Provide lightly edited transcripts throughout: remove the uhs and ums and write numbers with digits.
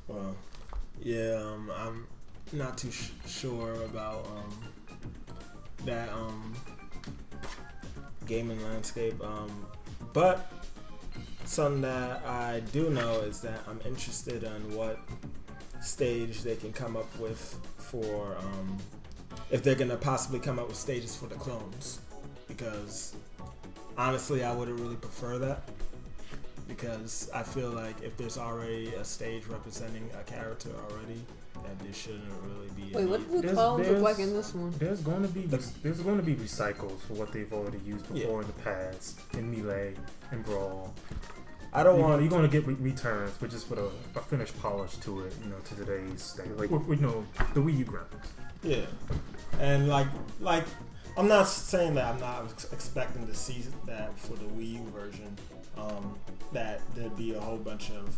Well, yeah, I'm not too sure about that gaming landscape. But something that I do know is that I'm interested in what stage they can come up with for if they're gonna possibly come up with stages for the clones, because honestly I wouldn't really prefer that, because I feel like if there's already a stage representing a character already, that there shouldn't really be. Wait, what do the clones look like in this one? There's going to be recycles for what they've already used before in the past in Melee and Brawl. I don't want. You're going to get returns, but just with a finished polish to it, to today's state, like the Wii U graphics. Yeah, and like I'm not saying that I'm not expecting to see that for the Wii U version. That there'd be a whole bunch of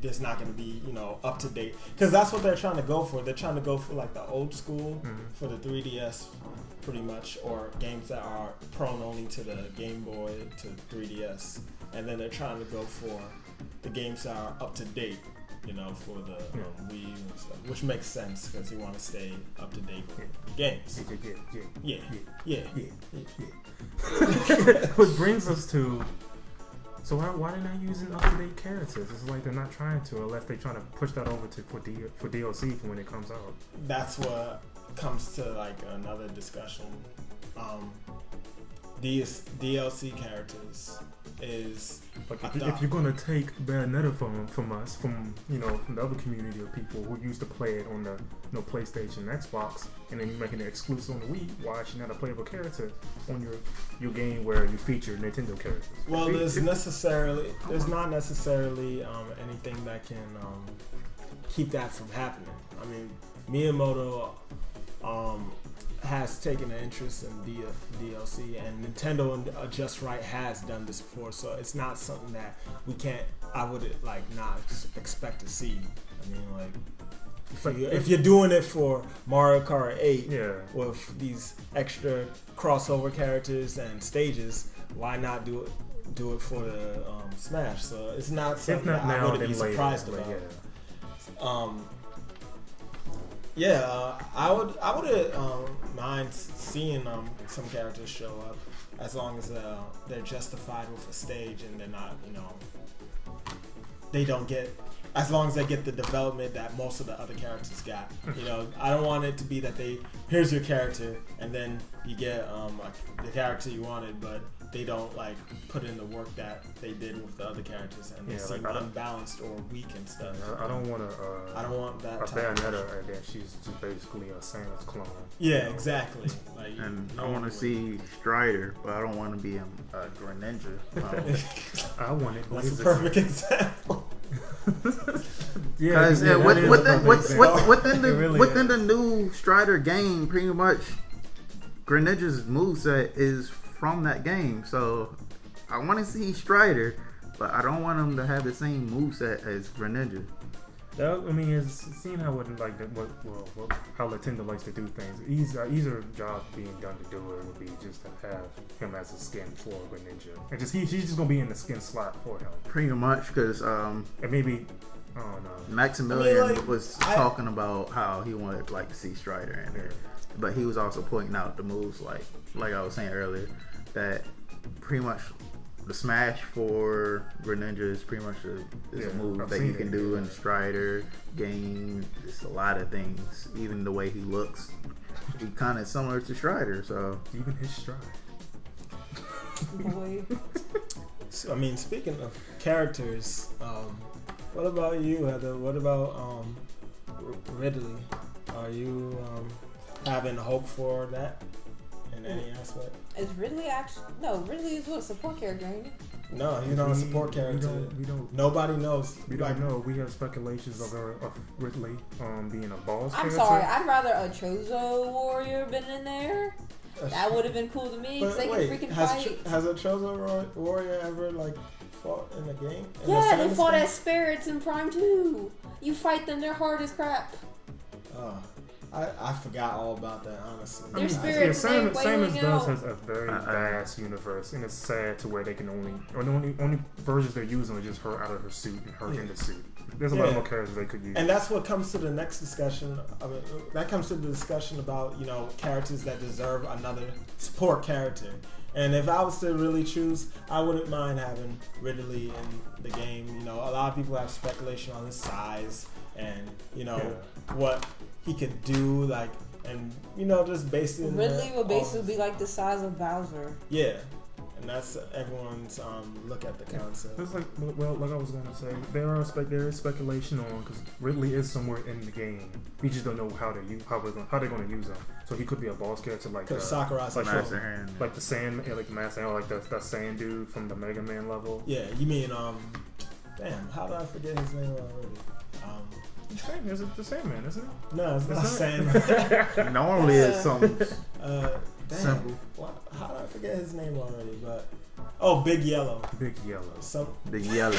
there's not going to be up to date, because that's what they're trying to go for. They're trying to go for like the old school for the 3DS, pretty much, or games that are prone only to the Game Boy to 3DS, and then they're trying to go for the games that are up to date, for the Wii U and stuff, which makes sense because you want to stay up to date with the games. Yeah. Which brings us to. So why they're not using up-to-date characters? It's like they're not trying to, unless they're trying to push that over for DLC for when it comes out. That's what comes to like another discussion. These DLC characters is like if you're gonna take Bayonetta from us, from the other community of people who used to play it on the PlayStation, Xbox, and then you're making it exclusive on the Wii, why should not a playable character on your game where you feature Nintendo characters? Well, there's not necessarily anything that can keep that from happening. I mean, Miyamoto has taken an interest in DLC, and Nintendo and Just Right has done this before, so it's not something that I would not expect to see. I mean, like if you're doing it for Mario Kart 8 with these extra crossover characters and stages, why not do it for the Smash? So it's not something that I wouldn't be surprised about. I would mind seeing some characters show up, as long as they're justified with a stage and they're not, they don't get, as long as they get the development that most of the other characters got. I don't want it to be that here's your character and then you get the character you wanted, but they don't put in the work that they did with the other characters, and they seem unbalanced or weak and stuff. I don't want I don't want that. A Bayonetta, and then she's just basically a Samus clone. Yeah, exactly. I want to see Strider, but I don't want to be a Greninja. I want it. That's a perfect example. Because within the new Strider game, pretty much Greninja's moveset is from that game. So I want to see Strider, but I don't want him to have the same moveset as Greninja. It's seeing how how Nintendo likes to do things. Easier job being done to do it would be just to have him as a skin for Greninja, and he's just gonna be in the skin slot for him. Pretty much, because and maybe I don't know. Maximilian was talking about how he wanted to see Strider in there, but he was also pointing out the moves like I was saying earlier, that pretty much the smash for Greninja is pretty much a move that you can do in the Strider game. It's a lot of things. Even the way he looks, he kind of similar to Strider. So even his stride. Boy. So, speaking of characters, what about you, Heather? What about Ridley? Are you having hope for that in any aspect? Is Ridley actually? No, Ridley is a support character, ain't he? No, he's not a support character. We don't. Nobody knows. We don't know. We have speculations of Ridley being a boss character. I'm sorry. I'd rather a Chozo warrior been in there. That would have been cool to me, because they can freaking fight. Has a Chozo warrior ever fought in a game? They fought as spirits in Prime 2. You fight them, they're hard as crap. Oh. I forgot all about that, honestly. Their spirits Samus does has a very vast universe, and it's sad to where they can only versions they're using are just her out of her suit and her in the suit. There's a lot more characters they could use. And that's what comes to the next discussion. That comes to the discussion about, characters that deserve another support character. And if I was to really choose, I wouldn't mind having Ridley in the game. A lot of people have speculation on his size and, what he could do, just based in Ridley would basically be like the size of Bowser. Yeah. And that's everyone's look at the concept. It's like I was going to say, there is speculation on because Ridley is somewhere in the game. We just don't know how they're going to use him. So he could be a boss character like Sakurai's Master Hand, like the Sand, like the Master Hand, or like that Sand dude from the Mega Man level. Yeah, you mean damn, how did I forget his name already? Is it the Sandman, isn't it? No, it's not Sandman. Normally it's something simple. How did I forget his name already? But Big Yellow. Big Yellow. Big Yellow.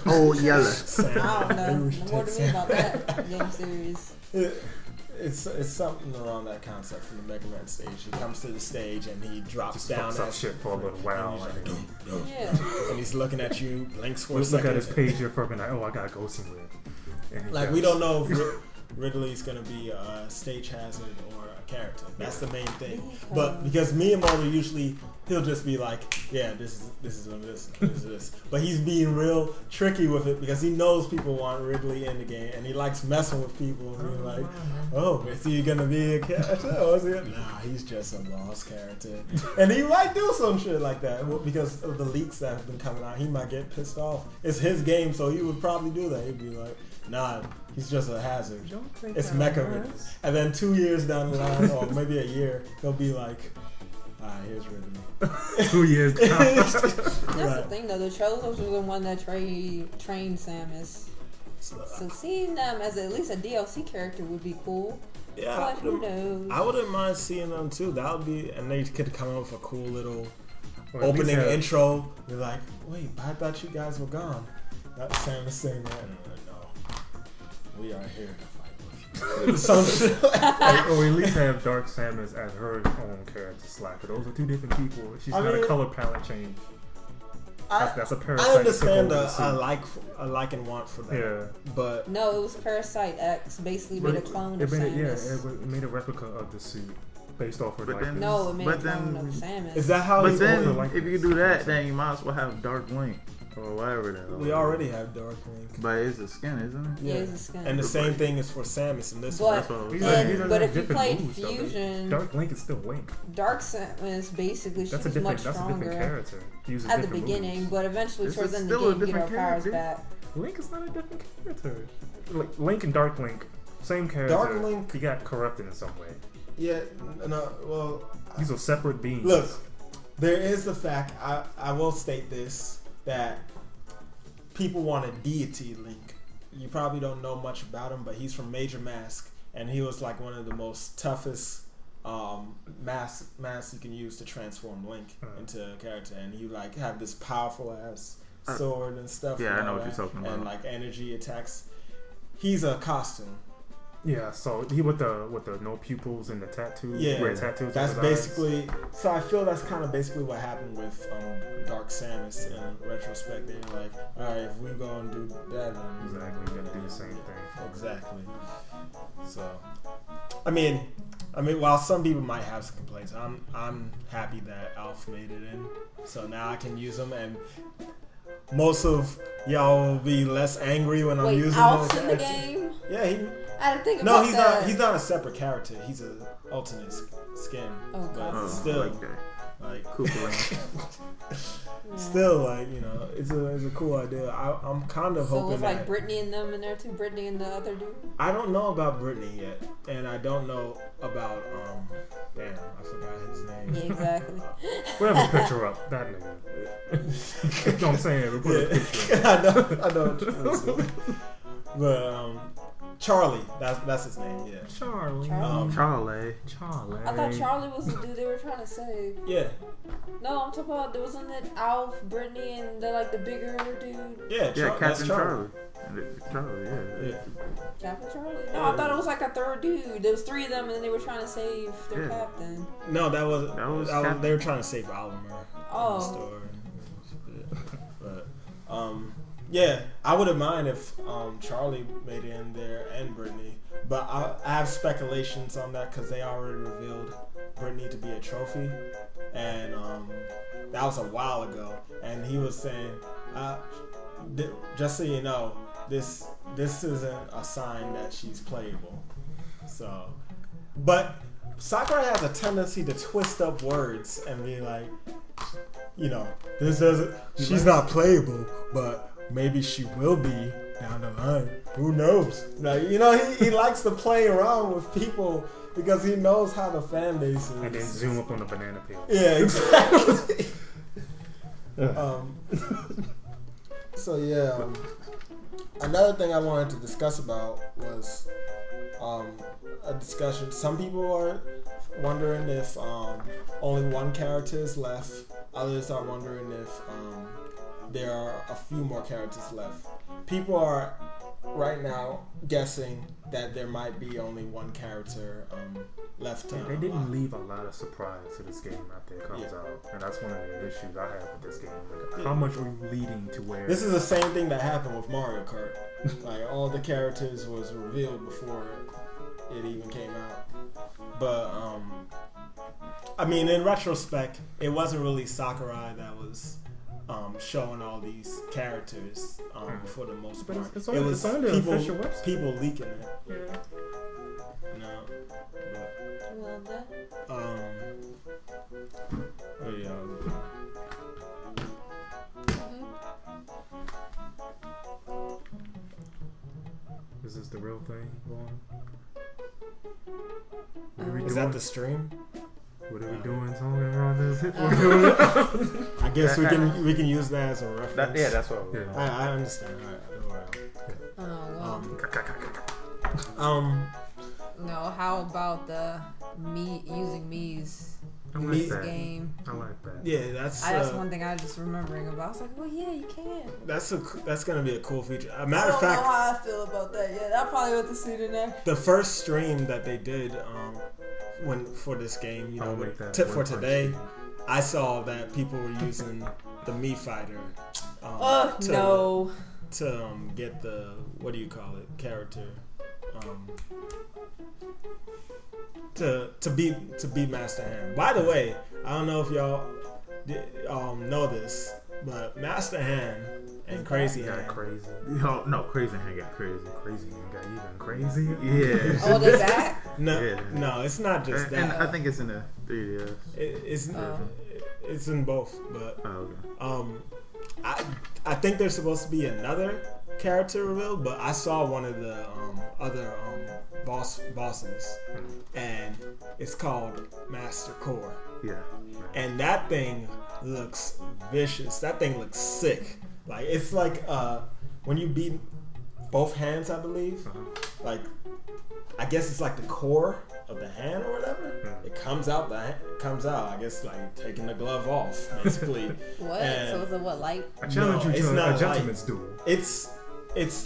Oh, Yellow. I don't know. More to me about that game series. It's something around that concept from the Mega Man stage. He comes to the stage and he drops down that shit for a little while. And he's looking at you, blinks for a second. Look at his page here for a minute. Oh, I gotta go somewhere. We don't know if Ridley's gonna be a stage hazard or a character. That's the main thing. But because Miyamoto usually he'll just be like, yeah, this is this. But he's being real tricky with it because he knows people want Ridley in the game and he likes messing with people and being like, oh, is he gonna be a character? Or is he? Nah, he's just a boss character. And he might do some shit like that because of the leaks that have been coming out. He might get pissed off. It's his game, so he would probably do that. He'd be like, nah, he's just a hazard. It's Mecha. And then 2 years down the line, or maybe a year, he'll be like, here's Ridley. 2 years down. That's the thing, though. The Chozos were the one that trained Samus. So seeing them as at least a DLC character would be cool. Yeah, but who knows? I wouldn't mind seeing them too. That would be, and they could come up with a cool little opening intro. You're like, wait, I thought you guys were gone. That's Samus saying that. We are here to fight with you. Or at least have Dark Samus as her own character Slacker. Those are two different people. She's got a color palette change. That's a Parasite. I understand a like and want for that. Yeah. But no, it was Parasite X. Basically made a clone of Samus. Yeah, it made a replica of the suit based off her likeness. No, it made a clone of Samus. Is that how? But then, if you do that, then you might as well have Dark Link. Or whatever that. We already have Dark Link. But it's a skin, isn't it? Yeah, it's a skin. And the same thing is for Samus in this one. But if you played moves, Fusion, Dark Link is still Link. Dark Samus basically she was much stronger character. at the beginning, but eventually towards the end of the game, get her powers back. Link is not a different character. Like Link and Dark Link, same character. Dark Link, he got corrupted in some way. Yeah, no, well, these are separate beings. Look, there is the fact. I will state this that. People want a deity Link. You probably don't know much about him, but he's from Major Mask, and he was like one of the most toughest masks you can use to transform Link into a character. And he like have this powerful ass sword and stuff. Yeah, I know what you're talking about. And like energy attacks. He's a costume. Yeah, so he with the no pupils and the tattoos. Yeah, tattoos. That's basically. So I feel that's kind of basically what happened with Dark Samus in retrospect. They're like, all right, if we go and do that, then exactly, you gotta do the same thing. Exactly. So, I mean, while some people might have some complaints, I'm happy that Alf made it in. So now I can use them, and most of y'all will be less angry when I'm using Alf's in the game. Yeah, I didn't think about that. He's not a separate character. He's an alternate skin. Oh, but still, like yeah. Still, like it's a cool idea. I'm kind of hoping. So it's like Brittany and them in there too. Brittany and the other dude. I don't know about Brittany yet, and I don't know about damn, I forgot his name. Yeah, exactly. We'll have a picture up. That nigga. You know what I'm saying? We'll put a picture up. I know. But Charlie, that's his name. Yeah, Charlie. Charlie. I thought Charlie was the dude they were trying to save. Yeah. No, I'm talking about wasn't it Alf, Brittany, and the bigger dude? Yeah, Captain Charlie. Charlie, yeah. Captain Charlie? No, I thought it was like a third dude. There was 3 of them, and then they were trying to save their captain. No, that was they were trying to save Oliver. Oh. In the story. But yeah, I wouldn't mind if Charlie made it in there and Brittany, but I have speculations on that because they already revealed Brittany to be a trophy, and that was a while ago. And he was saying, just so you know, this isn't a sign that she's playable. So, but Sakura has a tendency to twist up words and be like, this doesn't. She's not playable, but maybe she will be down the line. Who knows? Like, he likes to play around with people because he knows how the fan base is. And then zoom up on the banana peel. Yeah, exactly. So yeah, another thing I wanted to discuss about was a discussion. Some people are wondering if only one character is left. Others are wondering if there are a few more characters left. People are right now guessing that there might be only one character left. They didn't leave a lot of surprise to this game after it comes out, and that's one of the issues I have with this game. Like, how much are you leading to where? This is the same thing that happened with Mario Kart. Like, all the characters was revealed before it even came out. But I mean, in retrospect, it wasn't really Sakurai that was showing all these characters for the most part. It's it was on the official website. People leaking it. Yeah. No. Well, that. Oh yeah. Is this the real thing going? Is that the stream? What are we doing talking about this? I guess we can use that as a reference. That's what. Yeah. I understand. All right. No, how about the using Mii's in like this that. game? I like that. Yeah, that's one thing I was just remembering about. I was like, well, yeah, you can. That's gonna be a cool feature. A matter of I don't fact, know how I feel about that yet. I probably want to see it in there. the first stream that they did for this game, for today, I saw that people were using the Mii Fighter. To get the character. To beat Master Hand. By the way, I don't know if y'all know this, but Master Hand and Crazy Hand got crazy. No, Crazy Hand got crazy. Crazy Hand got even crazy. Yeah. Oh, they back? No, it's not just that. And I think it's in the 3DS. It's in both, but okay. I think there's supposed to be another character reveal, but I saw one of the other bosses, and it's called Master Core. Yeah. And that thing looks vicious. That thing looks sick. Like, it's like when you beat both hands, I believe. Like, I guess it's like the core of the hand or whatever. It comes out. I guess like taking the glove off, basically. What? So is it what, light? I challenge you to a gentleman's duel. It's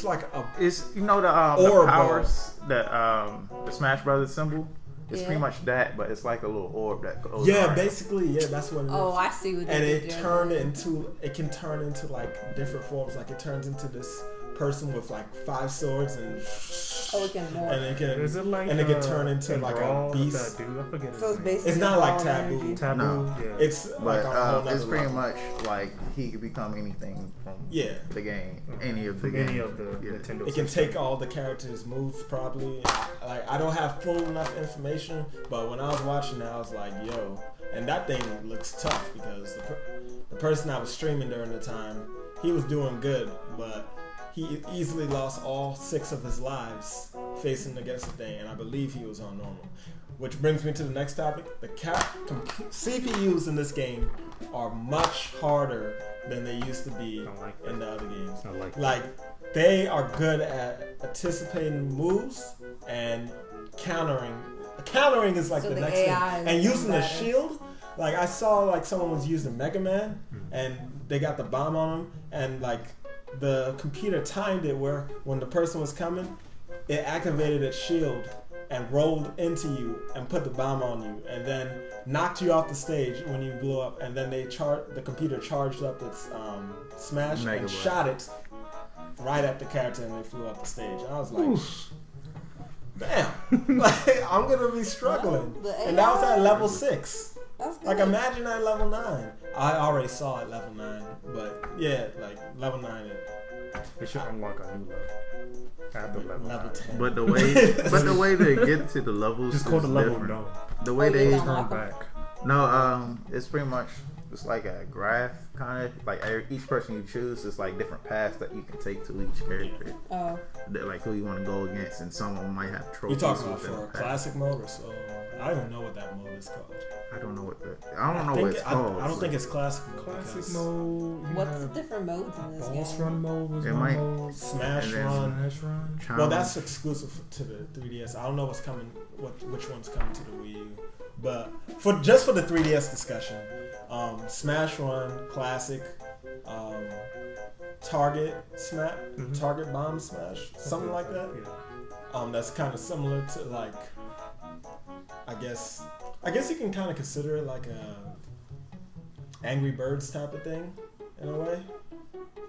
like the powers that the Smash Brothers symbol. It's pretty much that, but it's like a little orb that goes. Basically, that's what it is. Oh, I see what. And it can turn into like different forms. Like, it turns into this person with like 5 swords and. It can morph. And it can. Is it like? And it can turn into like a beast. I forget. So it's basically. It's not like Taboo. Taboo. No. Yeah. It's like a whole nother it's pretty level. much like he could become anything from the game, any of the Nintendo. It can take all the characters' moves probably. I don't have full enough information, but when I was watching it, I was like, yo. And that thing looks tough because the person I was streaming during the time, he was doing good, but he easily lost all 6 of his lives facing against the thing, and I believe he was on normal. Which brings me to the next topic. The CPUs in this game are much harder than they used to be in the other games. They are good at anticipating moves and countering. Countering is like the next thing. And using the shield. Like, I saw like someone was using Mega Man and they got the bomb on him, and like the computer timed it where when the person was coming, it activated its shield and rolled into you and put the bomb on you, and then knocked you off the stage when you blew up. And then the computer charged up its smash and shot it right at the character, and they flew up the stage. And I was like, damn, like, I'm gonna be struggling. And that was at level 6. Like, imagine at level 9. I already saw at level 9, but yeah, like level 9. It should unlock a new level after level 10. But the way they get to the levels, just call the level different. no. The way they turn back. No, it's pretty much it's like a graph kind of like each person you choose is like different paths that you can take to each character. Oh. Like who you want to go against, and some of them might have trophies. You talking about for a classic mode or so? I don't even know what that mode is called. I don't know what it's called. I don't think it's classic mode. Classic mode. What's the different modes in this Boss game? run mode was one mode. Smash and then run. Smash run. Well, that's exclusive to the 3DS. I don't know what's coming. Which one's coming to the Wii U? But for the 3DS discussion, Smash Run, Classic, Target Smash, Target Bomb Smash, something like that. Yeah. That's kind of similar to like, I guess you can kind of consider it like a Angry Birds type of thing in a way.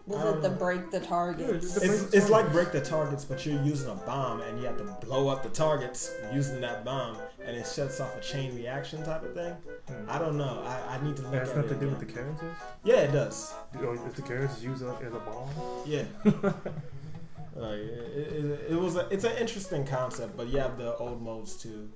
Was it the break the targets? It's like break the targets, but you're using a bomb and you have to blow up the targets using that bomb, and it shuts off a chain reaction type of thing. I don't know. I need to look at it. Has nothing to do with the characters? Yeah, it does. If the characters use it as a bomb? Yeah. It's an interesting concept, but you have the old modes too.